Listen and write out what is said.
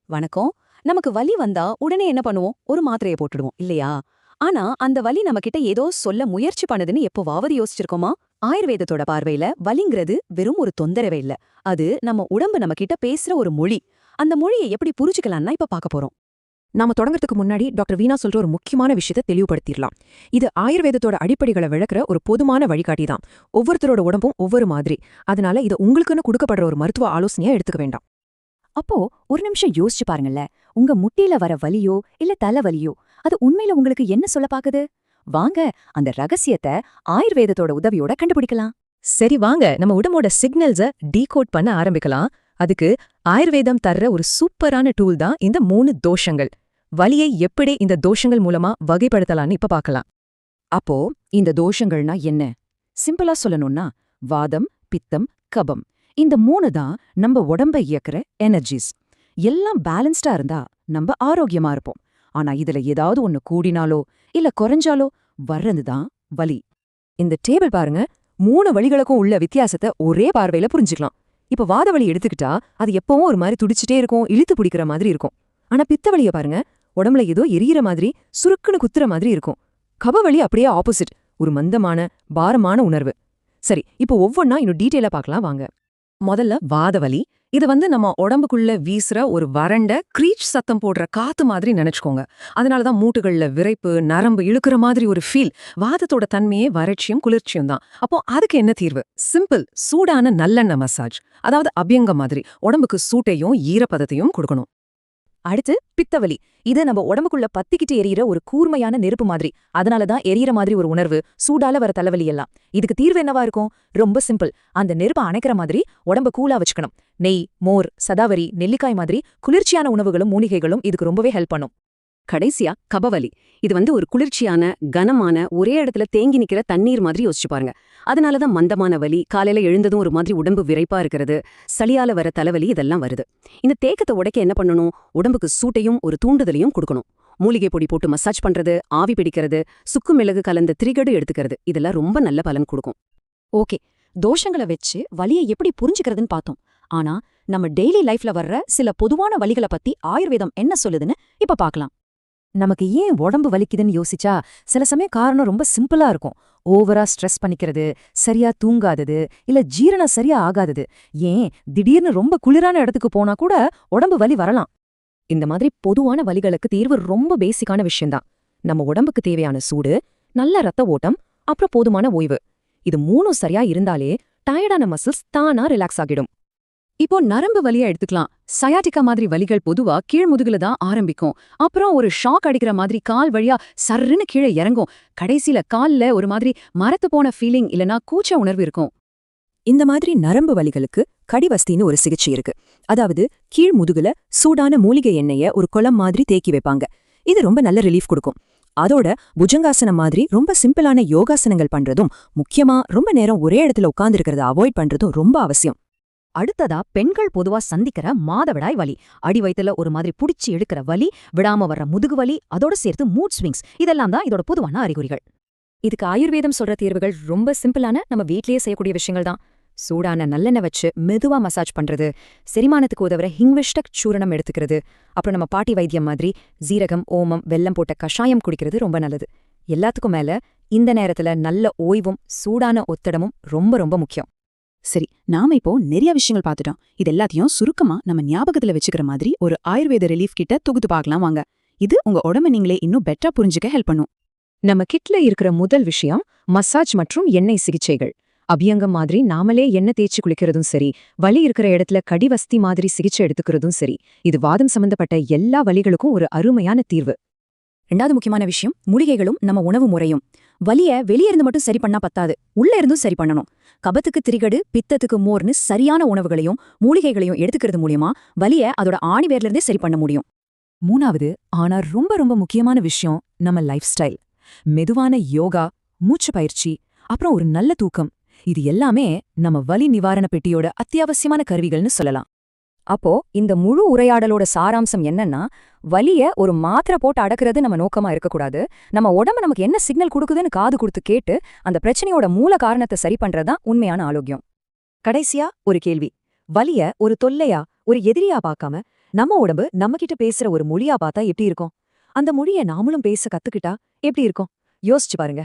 வணக்கம். நமக்கு வலி வந்தா உடனே என்ன பண்ணுவோம்? ஒரு மாத்திரைய போட்டுடுவோம் இல்லையா? ஆனா அந்த வலி நம்ம கிட்ட ஏதோ சொல்ல முயற்சி பண்ணுதுன்னு எப்போவாவது யோசிச்சிருக்கோமா? ஆயுர்வேதத்தோட பார்வையில வலிங்கிறது வெறும் ஒரு தொந்தரவே இல்ல. அது நம்ம உடம்பு நம்ம கிட்ட பேசுற ஒரு மொழி. அந்த மொழியை எப்படி புரிஞ்சுக்கலாம்னா இப்ப பார்க்க போறோம். நாம தொடங்கறதுக்கு முன்னாடி டாக்டர் வீணா சொல்ற ஒரு முக்கியமான விஷயத்தை தெளிவுபடுத்திடலாம். இது ஆயுர்வேதத்தோட அடிப்படைகளை விளக்குற ஒரு பொதுமான வழிகாட்டி தான். ஒவ்வொருத்தரோட உடம்பும் ஒவ்வொரு மாதிரி. அதனால இது உங்களுக்குன்னு கொடுக்கப்படுற ஒரு மருத்துவ ஆலோசனையா எடுத்துக்க வேண்டாம். அப்போ ஒரு நிமிஷம் யோசிச்சு பாருங்கல்ல. உங்க முட்டியில வர வலியோ இல்ல தலைவலியோ அது உண்மையில உங்களுக்கு என்ன சொல்ல பாக்குது? வாங்க அந்த ரகசியத்தை ஆயுர்வேதத்தோட உதவியோட கண்டுபிடிக்கலாம். சரி, வாங்க நம்ம உடம்போட சிக்னல்ஸ டீகோட் பண்ண ஆரம்பிக்கலாம். அதுக்கு ஆயுர்வேதம் தர்ற ஒரு சூப்பரான டூல் தான் இந்த 3 தோஷங்கள். வலியை எப்படி இந்த தோஷங்கள் மூலமா வகைப்படுத்தலாம்னு இப்ப பார்க்கலாம். அப்போ இந்த தோஷங்கள்னா என்ன? சிம்பிளா சொல்லணும்னா வாதம், பித்தம், கபம். இந்த 3 தான் நம்ம உடம்ப இயக்குற எனர்ஜிஸ். எல்லாம் பேலன்ஸ்டா இருந்தா நம்ம ஆரோக்கியமா இருப்போம். ஆனா இதுல ஏதாவது ஒண்ணு கூடினாலோ இல்ல குறைஞ்சாலோ வர்றதுதான் வலி. இந்த டேபிள் பாருங்க, 3 வலிகளுக்கும் உள்ள வித்தியாசத்தை ஒரே பார்வையில புரிஞ்சுக்கலாம். இப்ப வாத வலி எடுத்துக்கிட்டா அது எப்பவும் ஒரு மாதிரி துடிச்சிட்டே இருக்கும், இழுத்து பிடிக்கிற மாதிரி இருக்கும். ஆனா பித்த வலிய பாருங்க, உடம்புல ஏதோ எரியிற மாதிரி சுருக்குன்னு குத்துற மாதிரி இருக்கும். கபவலி அப்படியே ஆப்போசிட், ஒரு மந்தமான பாரமான உணர்வு. சரி, இப்போ ஒவ்வொன்னா இன்னும் டீட்டெயிலா பார்க்கலாம் வாங்க. முதல்ல வாதவலி. இது நம்ம உடம்புக்குள்ள வீசுற ஒரு வறண்ட க்ரீச் சத்தம் போடுற காத்து மாதிரி நினைச்சுக்கோங்க. அதனாலதான் மூட்டுகள்ல விரைப்பு, நரம்பு இழுக்கிற மாதிரி ஒரு ஃபீல். வாதத்தோட தன்மையே வறட்சியும் குளிர்ச்சியும் தான். அப்போ அதுக்கு என்ன தீர்வு? சிம்பிள், சூடான நல்லெண்ணெய் மசாஜ். அதாவது அபியங்கம் மாதிரி உடம்புக்கு சூட்டையும் ஈரப்பதத்தையும் கொடுக்கணும். அடுத்து பித்தவலி. இது நம்ம உடம்புக்குள்ள பத்திக்கிட்டு எரியிற ஒரு கூர்மையான நெருப்பு மாதிரி. அதனாலதான் எரியிற மாதிரி ஒரு உணர்வு, சூடால வர தலைவலி எல்லாம். இதுக்கு தீர்வு என்னவா இருக்கும்? ரொம்ப சிம்பிள். அந்த நெருப்பை அணைக்கிற மாதிரி உடம்ப கூலா வச்சுக்கணும். நெய், மோர், சதாவரி, நெல்லிக்காய் மாதிரி குளிர்ச்சியான உணவுகளும் மூலிகைகளும் இதுக்கு ரொம்பவே ஹெல்ப் பண்ணும். கடைசியா கபவலி. இது ஒரு குளிர்ச்சியான, கனமான, ஒரே இடத்துல தேங்கி நிக்கிற தண்ணீர் மாதிரி யோசிச்சு பாருங்க. அதனாலதான் மந்தமான வலி, காலையில எழுந்ததும் ஒரு மாதிரி உடம்பு விரைப்பா இருக்கிறது, சளியால வர தலைவலி இதெல்லாம் வருது. இந்த தேக்கத்தை உடைக்க என்ன பண்ணணும்? உடம்புக்கு சூட்டையும் ஒரு தூண்டுதலையும் கொடுக்கணும். மூலிகை பொடி போட்டு மசாஜ் பண்றது, ஆவி பிடிக்கிறது, சுக்கு மிளகு கலந்த திரிகடு எடுத்துக்கிறது, இதெல்லாம் ரொம்ப நல்ல பலன் கொடுக்கும். ஓகே, தோஷங்களை வச்சு வலியை எப்படி புரிஞ்சுக்கிறதுன்னு பார்த்தோம். ஆனா நம்ம டெய்லி லைஃப்ல வர்ற சில பொதுவான வலிகளை பத்தி ஆயுர்வேதம் என்ன சொல்லுதுன்னு இப்ப பார்க்கலாம். நமக்கு ஏன் உடம்பு வலிக்குதுன்னு யோசிச்சா சில சமயம் காரணம் ரொம்ப சிம்பிளா இருக்கும். ஓவரா ஸ்ட்ரெஸ் பண்ணிக்கிறது, சரியா தூங்காதது, இல்ல ஜீரணம் சரியா ஆகாதது, ஏன் திடீர்னு ரொம்ப குளிரான இடத்துக்கு போனா கூட உடம்பு வலி வரலாம். இந்த மாதிரி பொதுவான வலிகளுக்கு தீர்வு ரொம்ப பேசிக்கான விஷயம்தான். நம்ம உடம்புக்கு தேவையான சூடு, நல்ல ரத்த ஓட்டம், அப்புறம் போதுமான ஓய்வு. இது 3 சரியா இருந்தாலே டயர்டான மசில்ஸ் தானா ரிலாக்ஸ் ஆகிடும். இப்போ நரம்பு வலியா எடுத்துக்கலாம். சயாட்டிக்கா மாதிரி வலிகள் பொதுவா கீழ் முதுகுல தான் ஆரம்பிக்கும். அப்புறம் ஒரு ஷாக் அடிக்கிற மாதிரி கால் வழியா சர்ருன்னு கீழே இறங்கும். கடைசியில கால்ல ஒரு மாதிரி மரத்து போன ஃபீலிங் இல்லனா கூச்ச உணர்வு இருக்கும். இந்த மாதிரி நரம்பு வலிகளுக்கு கடிவஸ்தின்னு ஒரு சிகிச்சை இருக்கு. அதாவது கீழ் முதுகுல சூடான மூலிகை எண்ணெய ஒரு குளம் மாதிரி தேக்கி வைப்பாங்க. இது ரொம்ப நல்ல ரிலீஃப் கொடுக்கும். அதோட புஜங்காசனம் மாதிரி ரொம்ப சிம்பிளான யோகாசனங்கள் பண்றதும், முக்கியமா ரொம்ப நேரம் ஒரே இடத்துல உட்கார்ந்துருக்கிறத அவாய்ட் பண்றதும் ரொம்ப அவசியம். அடுத்ததா பெண்கள் பொதுவா சந்திக்கிற மாதவிடாய் வலி. அடி வயித்துல ஒரு மாதிரி புடிச்சு எடுக்கிற வலி, விடாம வர்ற முதுகு வலி, அதோட சேர்த்து மூட் ஸ்விங்ஸ், இதெல்லாம் தான் இதோட பொதுவான அறிகுறிகள். இதுக்கு ஆயுர்வேதம் சொல்ற தீர்வுகள் ரொம்ப சிம்பிளான, நம்ம வீட்லயே செய்யக்கூடிய விஷயங்கள் தான். சூடான நல்லெண்ணெய் வச்சு மெதுவா மசாஜ் பண்றது, செரிமானத்துக்கு உதவுற ஹிங்விஷ்டக் சூரணம் எடுத்துக்கிறது, அப்புறம் நம்ம பாட்டி வைத்தியம் மாதிரி ஜீரகம், ஓமம், வெல்லம் போட்ட கஷாயம் குடிக்கிறது ரொம்ப நல்லது. எல்லாத்துக்கும் மேல இந்த நேரத்துல நல்ல ஓய்வும் சூடான ஒத்தடமும் ரொம்ப ரொம்ப முக்கியம். சரி, நாம இப்போ நிறைய விஷயங்கள் பார்த்துட்டோம். இது எல்லாத்தையும் சுருக்கமா நம்ம ஞாபகத்துல வச்சுக்கிற மாதிரி ஒரு ஆயுர்வேத ரிலீஃப் கிட்ட தொகுத்து பார்க்கலாம் வாங்க. இது உங்க உடம்ப நீங்களே இன்னும் பெட்டரா புரிஞ்சுக்க ஹெல்ப் பண்ணும். நம்ம கிட்ல இருக்கிற முதல் விஷயம் மசாஜ் மற்றும் எண்ணெய் சிகிச்சைகள். அபியங்கம் மாதிரி நாமளே எண்ணெய் தேய்ச்சி குளிக்கிறதும் சரி, வலி இருக்கிற இடத்துல கடிவஸ்தி மாதிரி சிகிச்சை எடுத்துக்கிறதும் சரி, இது வாதம் சம்பந்தப்பட்ட எல்லா வலிகளுக்கும் ஒரு அருமையான தீர்வு. ரெண்டாவது முக்கியமான விஷயம் மூலிகைகளும் நம்ம உணவு முறையும். வலிய வெளியிருந்து மட்டும் சரி பண்ணா பத்தாது, உள்ள இருந்தும் சரி பண்ணணும். கபத்துக்கு திரிகடு, பித்தத்துக்கு மோர்னு சரியான உணவுகளையும் மூலிகைகளையும் எடுத்துக்கிறது மூலியமா வலிய அதோட ஆணிவேர்ல இருந்தே சரி பண்ண முடியும். மூணாவது, ஆனா ரொம்ப ரொம்ப முக்கியமான விஷயம் நம்ம லைஃப் ஸ்டைல். மெதுவான யோகா, மூச்சு பயிற்சி, அப்புறம் ஒரு நல்ல தூக்கம், இது எல்லாமே நம்ம வலி நிவாரண பெட்டியோட அத்தியாவசியமான கருவிகள்னு சொல்லலாம். அப்போ இந்த முழு உரையாடலோட சாராம்சம் என்னன்னா, வலிய ஒரு மாத்திரை போட்டு அடக்குறது நம்ம நோக்கமா இருக்கக்கூடாது. நம்ம உடம்பு நமக்கு என்ன சிக்னல் கொடுக்குதுன்னு காது கொடுத்து கேட்டு அந்த பிரச்சனையோட மூல காரணத்தை சரி பண்றதுதான் உண்மையான ஆரோக்கியம். கடைசியா ஒரு கேள்வி. வலிய ஒரு தொல்லையா, ஒரு எதிரியா பார்க்காம நம்ம உடம்பு நம்ம கிட்ட பேசுற ஒரு மொழியா பார்த்தா எப்படி இருக்கும்? அந்த மொழியை நாமளும் பேச கத்துக்கிட்டா எப்படி இருக்கும்? யோசிச்சு பாருங்க.